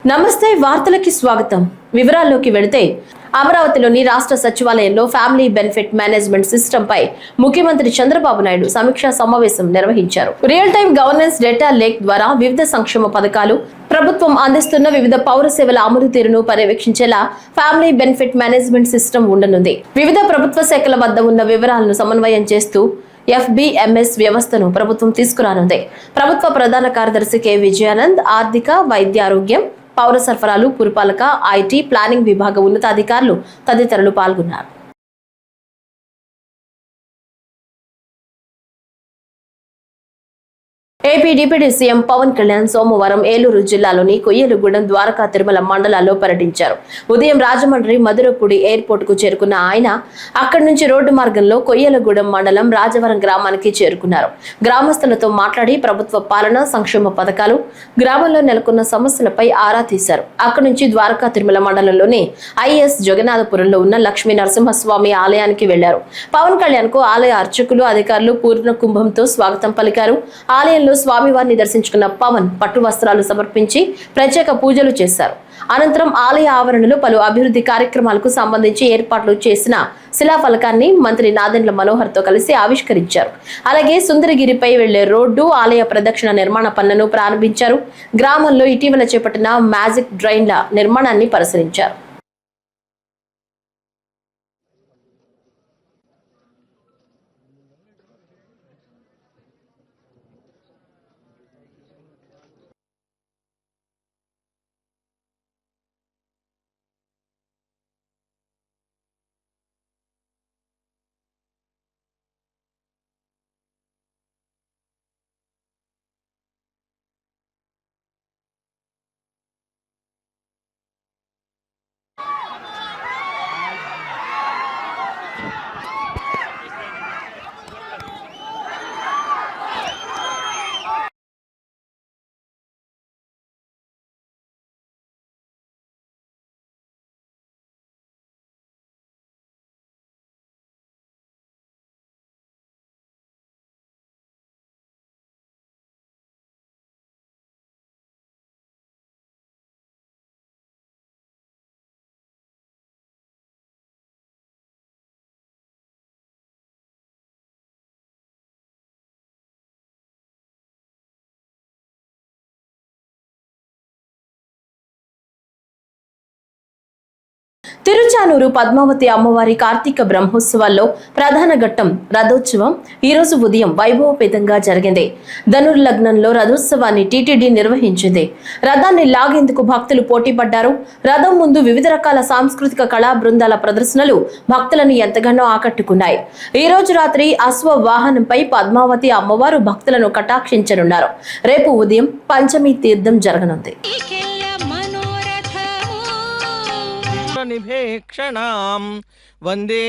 నమస్తే వార్తలకి స్వాగతం. వివరాల్లోకి వెళితే అమరావతిలోని రాష్ట్ర సచివాలయంలో ఫ్యామిలీ బెనిఫిట్ మేనేజ్మెంట్ సిస్టమ్ పై ముఖ్యమంత్రి చంద్రబాబు నాయుడు సమీక్షా సమావేశం నిర్వహించారు. Real time governance data lake ద్వారా వివిధ సంక్షేమ పథకాలు, ప్రభుత్వం అందిస్తున్న వివిధ పౌర సేవల అమలు తీరును పర్యవేక్షించేలా ఫ్యామిలీ బెనిఫిట్ మేనేజ్మెంట్ సిస్టమ్ ఉండనుంది. వివిధ ప్రభుత్వ శాఖల వద్ద ఉన్న వివరాలను సమన్వయం చేస్తూ FBMS వ్యవస్థను ప్రభుత్వం తీసుకురానుంది. ప్రభుత్వ ప్రధాన కార్యదర్శి కె విజయానంద్, ఆర్థిక, వైద్యారోగ్యం, పౌర సరఫరాలు, పురపాలక, IT, ప్లానింగ్ విభాగ ఉన్నతాధికారులు తదితరులు పాల్గొన్నారు. AP deputy CM Pawan Kalyan సోమవారం ఏలూరు జిల్లాలోని కొయ్యలగూడెం, ద్వారకా, తిరుమల మండలాల్లో పర్యటించారు. ఉదయం రాజమండ్రి మధురపూడి ఎయిర్పోర్ట్ కు చేరుకున్న ఆయన అక్కడి నుంచి రోడ్డు మార్గంలో కొయ్యలగూడెం మండలం రాజవరం గ్రామానికి చేరుకున్నారు. గ్రామస్తులతో మాట్లాడి ప్రభుత్వ పాలన, సంక్షేమ పథకాలు, గ్రామంలో నెలకొన్న సమస్యలపై ఆరా తీశారు. అక్కడి నుంచి ద్వారకా, తిరుమల మండలంలోని IS జగన్నాథపురంలో ఉన్న లక్ష్మీ నరసింహస్వామి ఆలయానికి వెళ్లారు. పవన్ కళ్యాణ్ కు ఆలయ అర్చకులు, అధికారులు పూర్ణ కుంభంతో స్వాగతం పలికారు. ఆలయంలో స్వామివారిని దర్శించుకున్న పవన్ పట్టు వస్త్రాలు సమర్పించి ప్రత్యేక పూజలు చేశారు. అనంతరం ఆలయ ఆవరణలో పలు అభివృద్ధి కార్యక్రమాలకు సంబంధించి ఏర్పాట్లు చేసిన శిలాఫలకాన్ని మంత్రి నాదెండ్ల మనోహర్ తో కలిసి ఆవిష్కరించారు. అలాగే సుందరగిరిపై వెళ్లే రోడ్డు, ఆలయ ప్రదక్షిణ నిర్మాణ పనులను ప్రారంభించారు. గ్రామంలో ఇటీవల చేపట్టిన మ్యాజిక్ డ్రైన్ల నిర్మాణాన్ని పరిశీలించారు. తిరుచానూరు పద్మావతి అమ్మవారి కార్తీక బ్రహ్మోత్సవాల్లో ప్రధాన ఘట్టం రథోత్సవం ఈ రోజు ఉదయం వైభవపేతంగా జరిగింది. ధనుర్లగ్నంలో రథోత్సవాన్ని టీటీడీ నిర్వహించింది. రథాన్ని లాగేందుకు భక్తులు పోటీ పడ్డారు. రథం ముందు వివిధ రకాల సాంస్కృతిక కళా బృందాల ప్రదర్శనలు భక్తులను ఎంతగానో ఆకట్టుకున్నాయి. ఈ రోజు రాత్రి అశ్వ వాహనంపై పద్మావతి అమ్మవారు భక్తులను కటాక్షించనున్నారు. రేపు ఉదయం పంచమి తీర్థం జరగనుంది. నిభేక్షణాం వందే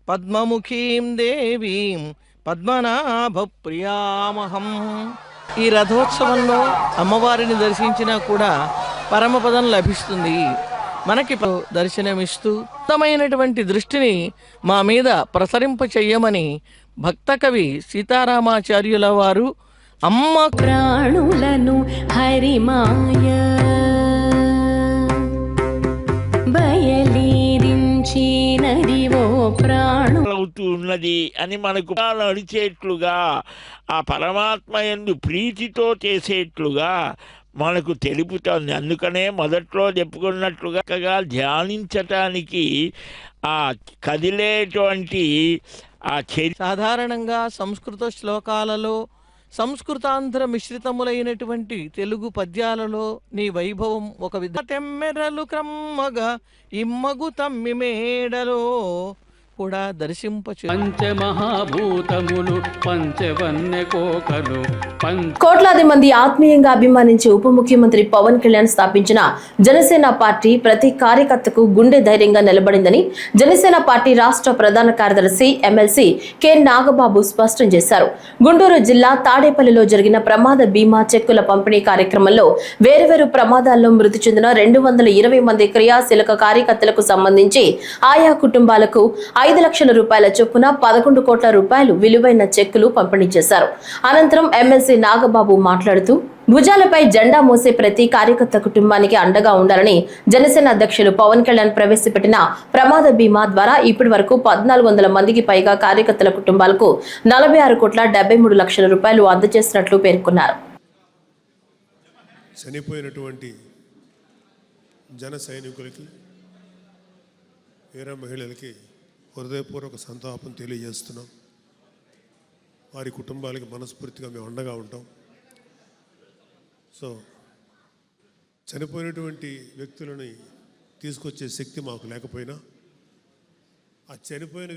పద్మముఖీం దేవీం పద్మనాభ ప్రియామహం. ఈ రథోత్సవంలో అమ్మవారిని దర్శించినా కూడా పరమపదం లభిస్తుంది. మనకి దర్శనమిస్తూ ఉత్తమైనటువంటి దృష్టిని మా మీద ప్రసరింప చెయ్యమని భక్త కవి సీతారామాచార్యుల వారు అమ్మ ప్రాణులను హరిమాయ అవుతూ ఉన్నది అని మనకు నడిచేట్లుగా, ఆ పరమాత్మ యందు ప్రీతితో చేసేట్లుగా మనకు తెలుపుతోంది. అందుకనే మొదట్లో చెప్పుకున్నట్లుగా ధ్యానించటానికి ఆ కదిలేటువంటి ఆ సాధారణంగా సంస్కృత శ్లోకాలలో, సంస్కృతాంధ్ర మిశ్రితములైనటువంటి తెలుగు పద్యాలలో నీ వైభవం ఒక తెమ్మెరలు క్రమ్మగా ఇమ్మగు తమ్మి మేడలో కూడా దర్శింపచు. పంచమహాభూతములు పంచవన్య కోకలు కోట్లాది మంది ఆత్మీయంగా అభిమానించి ఉప ముఖ్యమంత్రి పవన్ కళ్యాణ్ స్థాపించిన జనసేన పార్టీ ప్రతి కార్యకర్తకు గుండె ధైర్యంగా నిలబడిందని జనసేన పార్టీ రాష్ట్ర ప్రధాన కార్యదర్శి ఎమ్మెల్సీ కె నాగబాబు స్పష్టం చేశారు. గుంటూరు జిల్లా తాడేపల్లిలో జరిగిన ప్రమాద బీమా చెక్కుల పంపిణీ కార్యక్రమంలో వేర్వేరు ప్రమాదాల్లో మృతి చెందిన 220 మంది క్రియాశీలక కార్యకర్తలకు సంబంధించి ఆయా కుటుంబాలకు 5 లక్షల రూపాయల చొప్పున 11 కోట్ల రూపాయలు విలువైన చెక్కులు పంపిణీ చేశారు. అనంతరం ఎమ్మెల్సీ నాగబాబు మాట్లాడుతూ భుజాలపై జెండా మోసే ప్రతి కార్యకర్త కుటుంబానికి అండగా ఉండాలని జనసేన అధ్యక్షులు పవన్ కళ్యాణ్ ప్రవేశపెట్టిన ప్రమాద బీమా ద్వారా ఇప్పటి వరకు 1400 మందికి పైగా కార్యకర్తల కుటుంబాలకు 46 కోట్ల 73 లక్షల రూపాయలు అందజేసినట్లు పేర్కొన్నారు. చనిపోయినటువంటి జన సైనికులకి, వీర మహిళలకి హృదయపూర్వక సంతాపం తెలియజేస్తున్నాం. వారి కుటుంబాలకి మనస్ఫూర్తిగా మేము అండగా ఉంటాం. సో చనిపోయినటువంటి వ్యక్తులని తీసుకొచ్చే శక్తి మాకు లేకపోయినా ఆ చనిపోయిన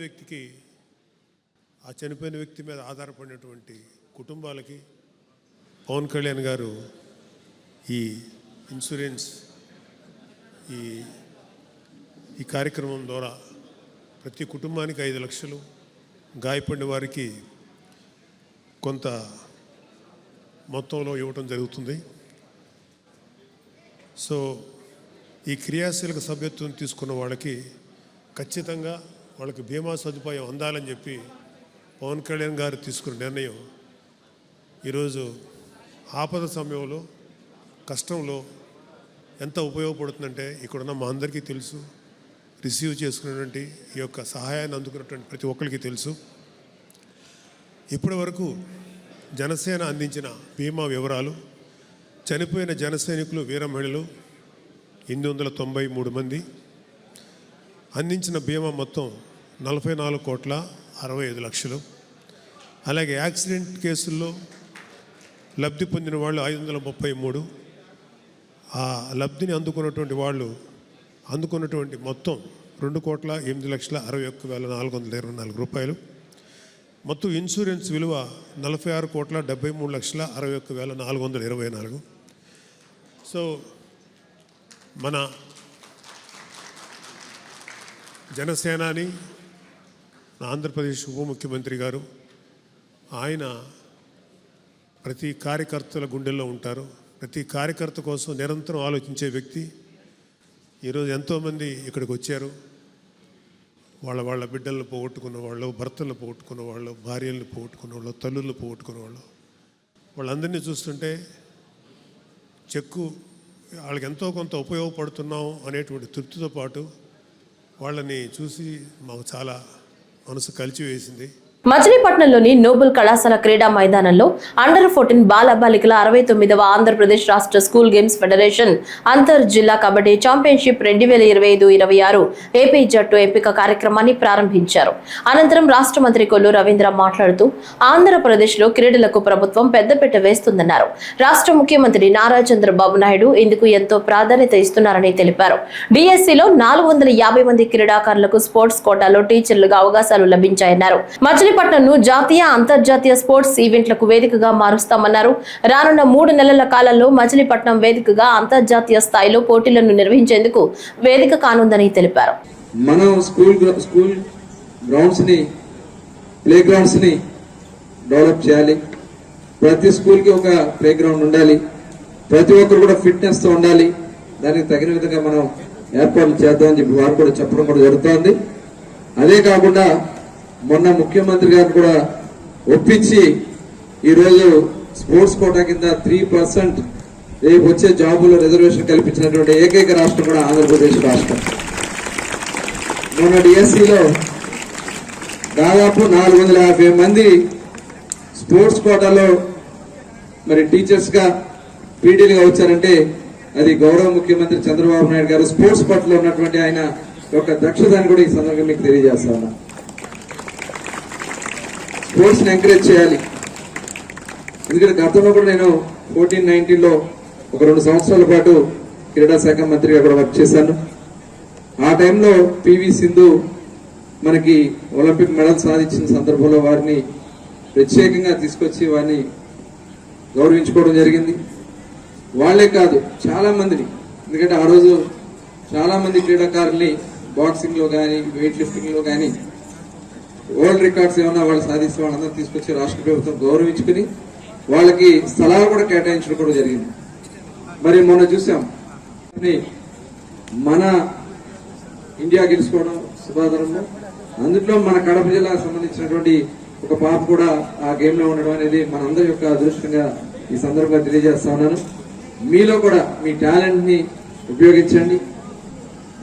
వ్యక్తి మీద ఆధారపడినటువంటి కుటుంబాలకి పవన్ కళ్యాణ్ గారు ఈ ఇన్సూరెన్స్ ఈ కార్యక్రమం ద్వారా ప్రతి కుటుంబానికి 5 లక్షలు, గాయపడిన వారికి కొంత మొత్తంలో ఇవ్వటం జరుగుతుంది. సో ఈ క్రియాశీలక సభ్యత్వం తీసుకున్న వాళ్ళకి ఖచ్చితంగా వాళ్ళకి బీమా సదుపాయం అందాలని చెప్పి పవన్ కళ్యాణ్ గారు తీసుకున్న నిర్ణయం ఈరోజు ఆపద సమయంలో, కష్టంలో ఎంత ఉపయోగపడుతుందంటే ఇక్కడున్న మా అందరికీ తెలుసు. రిసీవ్ చేసుకున్నటువంటి ఈ యొక్క సహాయాన్ని అందుకున్నటువంటి ప్రతి ఒక్కరికి తెలుసు. ఇప్పటి వరకు జనసేన అందించిన బీమా వివరాలు, చనిపోయిన జన సైనికులు, వీర మహిళలు 893 మంది, అందించిన బీమా మొత్తం 44 కోట్ల 65 లక్షలు. అలాగే యాక్సిడెంట్ కేసుల్లో లబ్ధి పొందిన వాళ్ళు 533. ఆ లబ్ధిని అందుకున్నటువంటి వాళ్ళు అందుకున్నటువంటి మొత్తం 2 కోట్ల 8 లక్షల 61,424 రూపాయలు. మొత్తం ఇన్సూరెన్స్ విలువ 46 కోట్ల 73 లక్షల 61,424. సో మన జనసేనాని, ఆంధ్రప్రదేశ్ ఉప ముఖ్యమంత్రి గారు, ఆయన ప్రతి కార్యకర్తల గుండెల్లో ఉంటారు. ప్రతి కార్యకర్త కోసం నిరంతరం ఆలోచించే వ్యక్తి. ఈరోజు ఎంతోమంది ఇక్కడికి వచ్చారు. వాళ్ళ బిడ్డలను పోగొట్టుకున్న వాళ్ళు, భర్తలను పోగొట్టుకున్న వాళ్ళు, భార్యలను పోగొట్టుకున్న వాళ్ళు, తల్లులను పోగొట్టుకున్న వాళ్ళు, వాళ్ళందరినీ చూస్తుంటే చెక్కు వాళ్ళకి ఎంతో కొంత ఉపయోగపడుతున్నాం అనేటువంటి తృప్తితో పాటు వాళ్ళని చూసి మాకు చాలా మనసు కలిచివేసింది. మచిలీపట్నంలోని నోబుల్ కళాశాల క్రీడా మైదానంలో అండర్-14 బాలబాలికల 69వ ఆంధ్రప్రదేశ్ రాష్ట్ర స్కూల్ గేమ్స్ ఫెడరేషన్ అంతర్ జిల్లా కబడ్డీ ఛాంపియన్షిప్ 2025-26 ఏపీ జట్టు ఎంపిక కార్యక్రమాన్ని ప్రారంభించారు. అనంతరం రాష్ట్ర మంత్రి కొల్లు రవీంద్ర మాట్లాడుతూ ఆంధ్రప్రదేశ్లో క్రీడలకు ప్రభుత్వం పెద్దపీట వేస్తుందన్నారు. రాష్ట్ర ముఖ్యమంత్రి నారా చంద్రబాబు నాయుడు ఇందుకు ఎంతో ప్రాధాన్యత ఇస్తున్నారని తెలిపారు. డిఎస్సిలో 450 మంది క్రీడాకారులకు స్పోర్ట్స్ కోటాలో టీచర్లుగా అవకాశాలు లభించాయన్నారు. మచిలీపట్నంను జాతీయ, అంతర్జాతీయ స్పోర్ట్స్ ఈవెంట్లకు వేదికగా మారుస్తామన్నారు. రానున్న 3 నెలల కాలంలో మచిలీపట్నం వేదికగా అంతర్జాతీయ స్థాయిలో పోటీలను నిర్వహించేందుకు వేదిక కానుందని తెలిపారు. మనం స్కూల్ గ్రౌండ్స్ ని, ప్లే గ్రౌండ్స్ ని డెవలప్ చేయాలి. ప్రతి స్కూల్ కి ఒక ప్లే గ్రౌండ్ ఉండాలి. ప్రతి ఒక్కరు కూడా ఫిట్నెస్ తో ఉండాలి. దానికి తగిన విధంగా మనం ఏర్పాట్లు చేద్దామని చెప్పి వారు కూడా చెప్పడం కూడా జరుగుతోంది. అదే కాకుండా మొన్న ముఖ్యమంత్రి గారు కూడా ఒప్పించి ఈరోజు స్పోర్ట్స్ కోటా కింద 3% రేపు వచ్చే జాబులో రిజర్వేషన్ కల్పించినటువంటి ఏకైక రాష్ట్రం కూడా ఆంధ్రప్రదేశ్ రాష్ట్రం. మొన్న డిఎస్సిలో దాదాపు 450 మంది స్పోర్ట్స్ కోటాలో మరి టీచర్స్ గా, పీడీలుగా వచ్చారంటే అది గౌరవ ముఖ్యమంత్రి చంద్రబాబు నాయుడు గారు స్పోర్ట్స్ పట్ల ఉన్నటువంటి ఆయన యొక్క దక్షతని కూడా ఈ సందర్భంగా మీకు తెలియజేస్తా ఉన్నా. స్పోర్ట్స్ ని ఎంకరేజ్ చేయాలి. ఎందుకంటే గతంలో కూడా నేను 14-19లో ఒక 2 సంవత్సరాల పాటు క్రీడా శాఖ మంత్రిగా కూడా వర్క్ చేశాను. ఆ టైంలో పివి సింధు మనకి ఒలింపిక్ మెడల్ సాధించిన సందర్భంలో వారిని ప్రత్యేకంగా తీసుకొచ్చి వారిని గౌరవించుకోవడం జరిగింది. వాళ్లే కాదు, చాలా మందిని, ఎందుకంటే ఆ రోజు చాలా మంది క్రీడాకారుల్ని బాక్సింగ్ లో కానీ, వెయిట్ లిఫ్టింగ్ లో కానీ వరల్డ్ రికార్డ్స్ ఏమన్నా వాళ్ళు సాధిస్తే వాళ్ళందరూ తీసుకొచ్చి రాష్ట్ర ప్రభుత్వం గౌరవించుకుని వాళ్ళకి స్థలాలు కూడా కేటాయించడం కూడా జరిగింది. మరి మొన్న చూసాం మన ఇండియా గెలుచుకోవడం సుభాదరంలో అందులో మన కడప జిల్లాకు సంబంధించినటువంటి ఒక పాప కూడా ఆ గేమ్ లో ఉండడం అనేది మనందరి యొక్క అదృష్టంగా ఈ సందర్భంగా తెలియజేస్తా ఉన్నాను. మీలో కూడా మీ టాలెంట్ ని ఉపయోగించండి.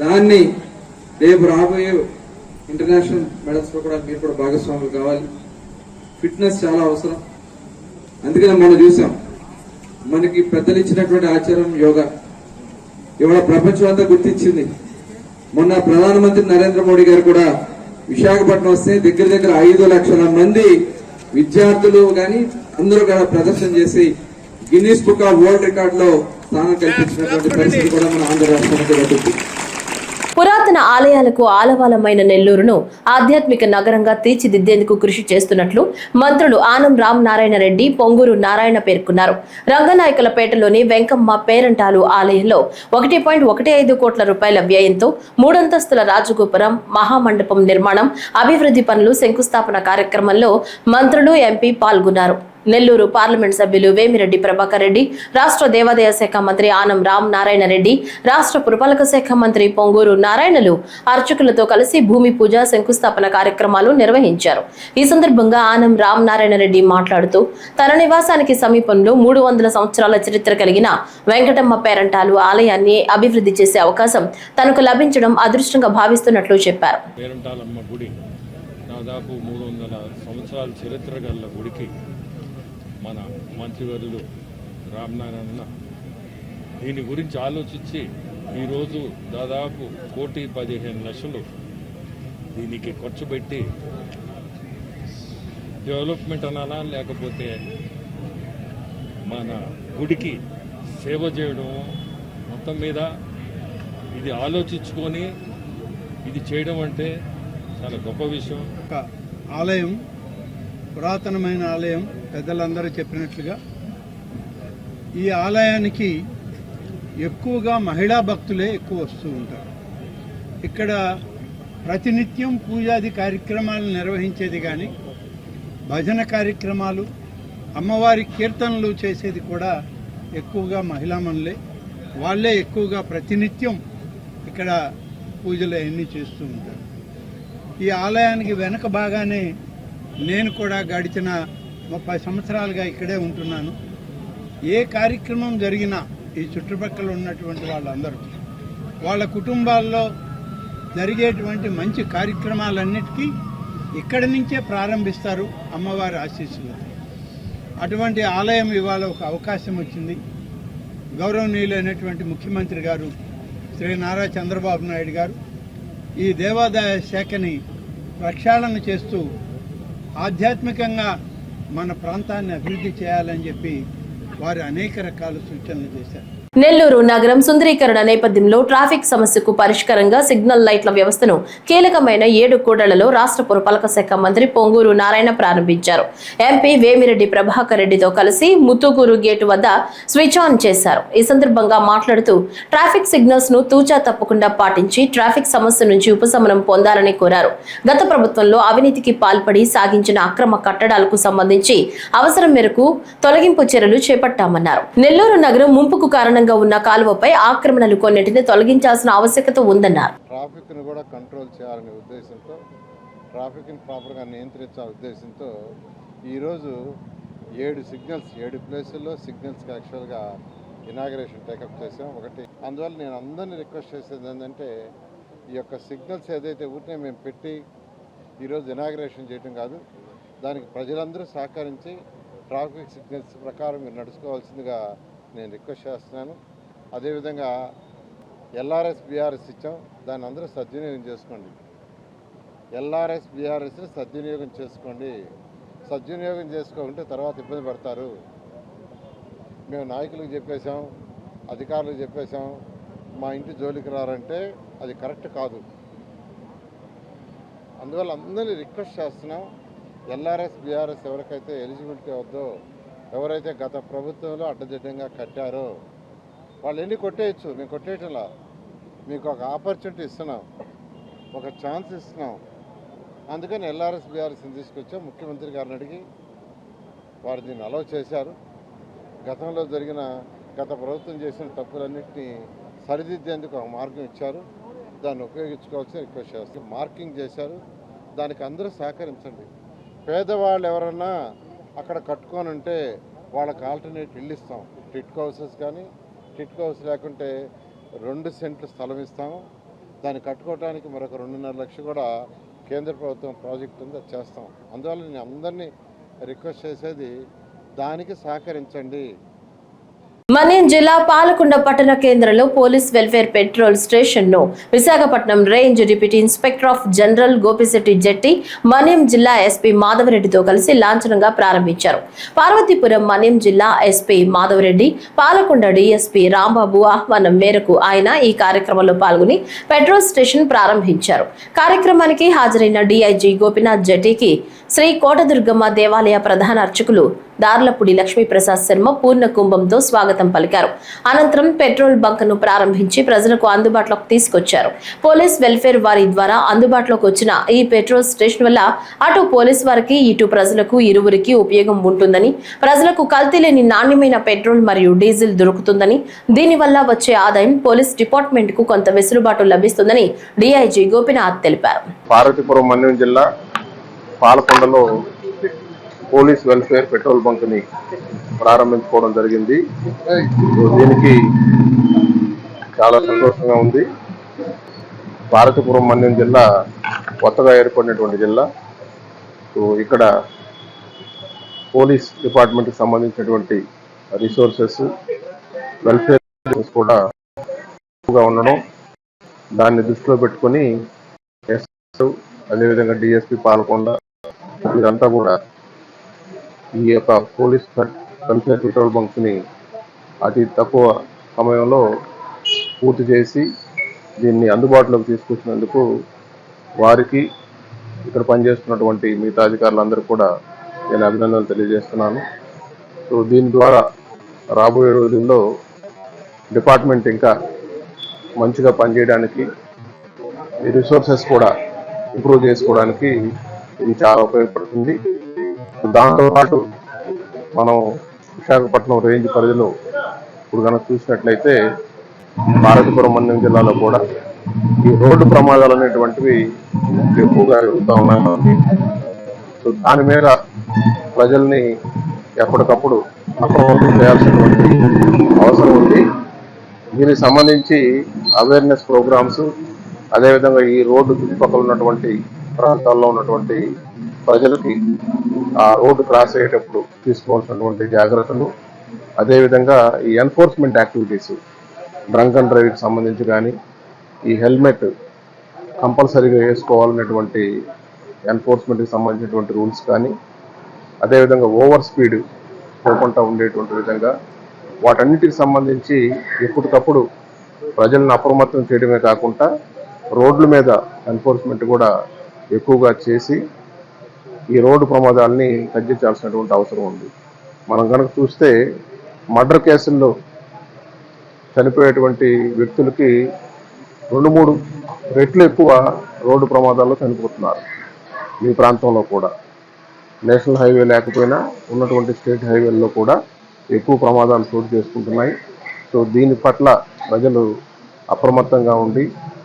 దాన్ని రేపు రాబోయే ఇంటర్నేషనల్ మెడల్స్ లో కూడా మీరు కూడా భాగస్వాములు కావాలి. ఫిట్నెస్ చాలా అవసరం. అందుకని మనం చూసాం, మనకి పెద్దలు ఇచ్చినటువంటి ఆచారం యోగా ఇవాళ ప్రపంచం అంతా గుర్తించింది. మొన్న ప్రధానమంత్రి నరేంద్ర మోడీ గారు కూడా విశాఖపట్నం వస్తే దగ్గర దగ్గర 5 లక్షల మంది విద్యార్థులు కానీ అందరూ కూడా ప్రదర్శన చేసి Guinness book of world record లో స్థానం కల్పించినటువంటి పరిస్థితి కూడా మన ఆంధ్ర రాష్ట్రానికి దక్కుతుంది. పురాతన ఆలయాలకు ఆలవాలమైన నెల్లూరును ఆధ్యాత్మిక నగరంగా తీర్చిదిద్దేందుకు కృషి చేస్తున్నట్లు మంత్రులు ఆనం రామనారాయణ రెడ్డి, పొంగూరు నారాయణ పేర్కొన్నారు. రంగనాయకులపేటలోని వెంకమ్మ పేరంటాలు ఆలయంలో 1.15 కోట్ల రూపాయల వ్యయంతో 3 అంతస్తుల రాజగోపురం, మహామండపం నిర్మాణం, అభివృద్ధి పనులు శంకుస్థాపన కార్యక్రమంలో మంత్రులు, ఎంపీ పాల్గొన్నారు. నెల్లూరు పార్లమెంట్ సభ్యులు వేమిరెడ్డి ప్రభాకర్ రెడ్డి, రాష్ట్ర దేవాదాయ శాఖ మంత్రి ఆనం రామనారాయణ రెడ్డి, రాష్ట్ర పురపాలక శాఖ మంత్రి పొంగూరు నారాయణలు అర్చకులతో కలిసి భూమి పూజ, శంకుస్థాపన కార్యక్రమాలు నిర్వహించారు. ఈ సందర్భంగా ఆనం రామనారాయణ రెడ్డి మాట్లాడుతూ తన నివాసానికి సమీపంలో 300 సంవత్సరాల చరిత్ర కలిగిన వెంకటమ్మ పేరంటాలు ఆలయాన్ని అభివృద్ధి చేసే అవకాశం తనకు లభించడం అదృష్టంగా భావిస్తున్నట్లు చెప్పారు. పేరంటాలమ్మ గుడి దాదాపు 300 సంవత్సరాల చరిత్ర గల గుడికి మన మంత్రివర్యులు రామనారాయణ దీని గురించి ఆలోచించి ఈరోజు దాదాపు 1,15,00,000 దీనికి ఖర్చు పెట్టి డెవలప్మెంట్ అనాలా లేకపోతే మన గుడికి సేవ చేయడం మొత్తం మీద ఇది ఆలోచించుకొని ఇది చేయడం అంటే చాలా గొప్ప విషయం. ఆలయం పురాతనమైన ఆలయం, పెద్దలందరూ చెప్పినట్లుగా ఈ ఆలయానికి ఎక్కువగా మహిళా భక్తులే ఎక్కువ వస్తూ ఉంటారు. ఇక్కడ ప్రతినిత్యం పూజాది కార్యక్రమాలు నిర్వహించేది కానీ భజన కార్యక్రమాలు, అమ్మవారి కీర్తనలు చేసేది కూడా ఎక్కువగా మహిళామణులే. వాళ్ళే ఎక్కువగా ప్రతినిత్యం ఇక్కడ పూజలు అన్నీ చేస్తూ ఉంటారు. ఈ ఆలయానికి వెనక బాగానే నేను కూడా గడిచిన 30 సంవత్సరాలుగా ఇక్కడే ఉంటున్నాను. ఏ కార్యక్రమం జరిగినా ఈ చుట్టుపక్కల ఉన్నటువంటి వాళ్ళందరూ వాళ్ళ కుటుంబాల్లో జరిగేటువంటి మంచి కార్యక్రమాలన్నిటికీ ఇక్కడి నుంచే ప్రారంభిస్తారు అమ్మవారి ఆశీస్సులు. అటువంటి ఆలయం ఇవాళ ఒక అవకాశం వచ్చింది. గౌరవనీయులైనటువంటి ముఖ్యమంత్రి గారు శ్రీ నారా చంద్రబాబు నాయుడు గారు ఈ దేవాదాయ శాఖని ప్రక్షాళన చేస్తూ ఆధ్యాత్మికంగా మన ప్రాంతాన్ని అభివృద్ధి చేయాలని చెప్పి వారు అనేక రకాల సూచనలు చేశారు. నెల్లూరు నగరం సుందరీకరణ నేపథ్యంలో ట్రాఫిక్ సమస్యకు పరిష్కారంగా సిగ్నల్ లైట్ల వ్యవస్థను కీలకమైన 7 కూడళ్లలో రాష్ట్ర పురపాలక శాఖ మంత్రి పొంగూరు నారాయణ ప్రారంభించారు. ఎంపీ వేమిరెడ్డి ప్రభాకర్ రెడ్డితో కలిసి ముత్తుకూరు గేటు వద్ద స్విచ్ ఆన్ చేశారు. ఈ సందర్భంగా మాట్లాడుతూ ట్రాఫిక్ సిగ్నల్స్ ను తూచా తప్పకుండా పాటించి ట్రాఫిక్ సమస్య నుంచి ఉపశమనం పొందాలని కోరారు. గత ప్రభుత్వంలో అవినీతికి పాల్పడి సాగించిన అక్రమ కట్టడాలకు సంబంధించి అవసరం మేరకు తొలగింపు చర్యలు చేపట్టామన్నారు. నెల్లూరు నగరం ముంపుకు కారణంగా ఉన్న కాలువపై ఆక్రమణలు కొన్నింటిని తొలగించాల్సిన ఆవశ్యకత ఉందన్నారు. ట్రాఫిక్ ను కూడా కంట్రోల్ చేయాలనే ఉద్దేశంతో, ట్రాఫిక్ ని ప్రాపర్ గా నియంత్రించాలనే ఉద్దేశంతో ఈరోజు 7 ప్లేసుల్లో సిగ్నల్స్ కి యాక్చువల్ గా ఇనాగరేషన్ టేకప్ చేసాం. ఒకటి అందువల్ల నేను అందరినీ రిక్వెస్ట్ చేసేది ఏంటంటే ఈ యొక్క సిగ్నల్స్ ఏదైతే ఊరినే మేము పెట్టి ఈరోజు ఇనాగరేషన్ చేయడం కాదు, దానికి ప్రజలందరూ సహకరించి ట్రాఫిక్ సిగ్నల్స్ ప్రకారం మీరు నడుచుకోవాల్సిందిగా నేను రిక్వెస్ట్ చేస్తున్నాను. అదేవిధంగా ఎల్ఆర్ఎస్ బీఆర్ఎస్ ఇచ్చాం, దాన్ని అందరూ సద్వినియోగం చేసుకోండి. ఎల్ఆర్ఎస్ బీఆర్ఎస్ని సద్వినియోగం చేసుకోండి. సద్వినియోగం చేసుకోకుంటే తర్వాత ఇబ్బంది పడతారు. మేము నాయకులకు చెప్పేశాం, అధికారులకు చెప్పేశాం, మా ఇంటి జోలికి రారంటే అది కరెక్ట్ కాదు. అందువల్ల అందరినీ రిక్వెస్ట్ చేస్తున్నాం, ఎల్ఆర్ఎస్ బీఆర్ఎస్ ఎవరికైతే ఎలిజిబిలిటీ అవుద్దో, ఎవరైతే గత ప్రభుత్వంలో అడ్డదిడ్డంగా కట్టారో వాళ్ళు ఎన్ని కొట్టేయచ్చు. మేము కొట్టేయటంలా, మీకు ఒక ఆపర్చునిటీ ఇస్తున్నాం, ఒక ఛాన్స్ ఇస్తున్నాం. అందుకని ఎల్ఆర్ఎస్ బీఆర్ఎస్ని తీసుకొచ్చాం. ముఖ్యమంత్రి గారిని అడిగి వారు దీన్ని అలౌ చేశారు. గతంలో గత ప్రభుత్వం చేసిన తప్పులన్నింటినీ సరిదిద్దేందుకు ఒక మార్గం ఇచ్చారు. దాన్ని ఉపయోగించుకోవాల్సి రిక్వెస్ట్ చేస్తారు. మార్కింగ్ చేశారు, దానికి అందరూ సహకరించండి. పేదవాళ్ళు ఎవరన్నా అక్కడ కట్టుకొని ఉంటే వాళ్ళకి ఆల్టర్నేట్ ఇల్లు ఇస్తాం. టిట్కో హౌసెస్ కానీ, టిట్కో హౌస్ లేకుంటే 2 సెంట్లు స్థలం ఇస్తాము. దాన్ని కట్టుకోవడానికి మరొక 2.5 లక్షలు కూడా కేంద్ర ప్రభుత్వం ప్రాజెక్ట్ ఉంది, అది చేస్తాం. అందువల్ల నేను అందరినీ రిక్వెస్ట్ చేసేది దానికి సహకరించండి. మన్యం జిల్లా పాలకొండ పట్టణ కేంద్రంలో పోలీస్ వెల్ఫేర్ పెట్రోల్ స్టేషన్ ను Visakhapatnam range deputy inspector of general Gopisetti Jetti, Manyam జిల్లా ఎస్పీ మాధవరెడ్డితో కలిసి లాంఛనంగా ప్రారంభించారు. పార్వతీపురం మన్యం జిల్లా ఎస్పీ మాధవరెడ్డి, పాలకొండ డీఎస్పీ రాంబాబు ఆహ్వానం మేరకు ఆయన ఈ కార్యక్రమంలో పాల్గొని పెట్రోల్ స్టేషన్ ప్రారంభించారు. కార్యక్రమానికి హాజరైన డీఐజీ గోపినాథ్ జెట్టికి శ్రీ కోటదుర్గమ్మ దేవాలయ ప్రధాన అర్చకులు దార్లపూడి లక్ష్మీప్రసాద్ శర్మ పూర్ణ కుంభంతో స్వాగతం పలికారు. అనంతరం పెట్రోల్ బంక్ ను ప్రారంభించి ప్రజలకు అందుబాటులోకి తీసుకొచ్చారు. పోలీస్ వెల్ఫేర్ వారి ద్వారా అందుబాటులోకి వచ్చిన ఈ పెట్రోల్ స్టేషన్ వల్ల అటు పోలీస్ వారికి, ఇటు ప్రజలకు ఇరువురికి ఉపయోగం ఉంటుందని, ప్రజలకు కల్తీ లేని నాణ్యమైన పెట్రోల్ మరియు డీజిల్ దొరుకుతుందని, దీనివల్ల వచ్చే ఆదాయం పోలీస్ డిపార్ట్మెంట్ కు కొంత వెసులుబాటు లభిస్తుందని డీఐజీ గోపినాథ్ తెలిపారు. పార్వతీపురం మన్యం జిల్లా పాలకొండలో పోలీస్ వెల్ఫేర్ పెట్రోల్ బంక్ ని ప్రారంభించుకోవడం జరిగింది. దీనికి చాలా సంతోషంగా ఉంది. పార్వతీపురం మన్యం జిల్లా కొత్తగా ఏర్పడినటువంటి జిల్లా. ఇక్కడ పోలీస్ డిపార్ట్మెంట్ కి సంబంధించినటువంటి రిసోర్సెస్, వెల్ఫేర్ కూడా ఎక్కువగా ఉండడం, దాన్ని దృష్టిలో పెట్టుకొని అదేవిధంగా డిఎస్పీ పాల్కొండ వీరంతా కూడా ఈ యొక్క పోలీస్ వెల్ఫేర్ పెట్రోల్ బంక్ ని అతి తక్కువ సమయంలో పూర్తి చేసి దీన్ని అందుబాటులోకి తీసుకొచ్చినందుకు వారికి, ఇక్కడ పనిచేస్తున్నటువంటి మిగతా అధికారులందరూ కూడా నేను అభినందనలు తెలియజేస్తున్నాను. సో దీని ద్వారా రాబోయే రోజుల్లో డిపార్ట్మెంట్ ఇంకా మంచిగా పనిచేయడానికి, ఈ రిసోర్సెస్ కూడా ఇంప్రూవ్ చేసుకోవడానికి ఇది చాలా ఉపయోగపడుతుంది. దాంతోపాటు మనం విశాఖపట్నం రేంజ్ పరిధిలో ఇప్పుడు కనుక చూసినట్లయితే పార్వతీపురం మన్యం జిల్లాలో కూడా ఈ రోడ్డు ప్రమాదాలు అనేటువంటివి ఎక్కువగా జరుగుతూ ఉన్నాయి. సో దాని మీద ప్రజల్ని ఎప్పటికప్పుడు అప్రమత్తం చేయాల్సినటువంటి అవసరం ఉంది. దీనికి సంబంధించి అవేర్నెస్ ప్రోగ్రామ్స్, అదేవిధంగా ఈ రోడ్డు చుట్టుపక్కల ఉన్నటువంటి ప్రాంతాల్లో ఉన్నటువంటి ప్రజలకి ఆ రోడ్డు క్రాస్ అయ్యేటప్పుడు తీసుకోవాల్సినటువంటి జాగ్రత్తలు, అదేవిధంగా ఈ ఎన్ఫోర్స్మెంట్ యాక్టివిటీస్, డ్రంక్ అండ్ డ్రైవ్కి సంబంధించి కానీ, ఈ హెల్మెట్ కంపల్సరీగా వేసుకోవాలనేటువంటి ఎన్ఫోర్స్మెంట్కి సంబంధించినటువంటి రూల్స్ కానీ, అదేవిధంగా ఓవర్ స్పీడ్ పోకుండా ఉండేటువంటి విధంగా వాటన్నిటికి సంబంధించి ఎప్పటికప్పుడు ప్రజలను అప్రమత్తం చేయడమే కాకుండా రోడ్ల మీద ఎన్ఫోర్స్మెంట్ కూడా ఎక్కువగా చేసి ఈ రోడ్డు ప్రమాదాలని తగ్గించాల్సినటువంటి అవసరం ఉంది. మనం కనుక చూస్తే మర్డర్ కేసుల్లో చనిపోయేటువంటి వ్యక్తులకి 2-3 రెట్లు ఎక్కువ రోడ్డు ప్రమాదాల్లో చనిపోతున్నారు. మీ ప్రాంతంలో కూడా నేషనల్ హైవే లేకపోయినా ఉన్నటువంటి స్టేట్ హైవేల్లో కూడా ఎక్కువ ప్రమాదాలు చోటు చేసుకుంటున్నాయి. సో దీని పట్ల ప్రజలు అప్రమత్తంగా ఉండి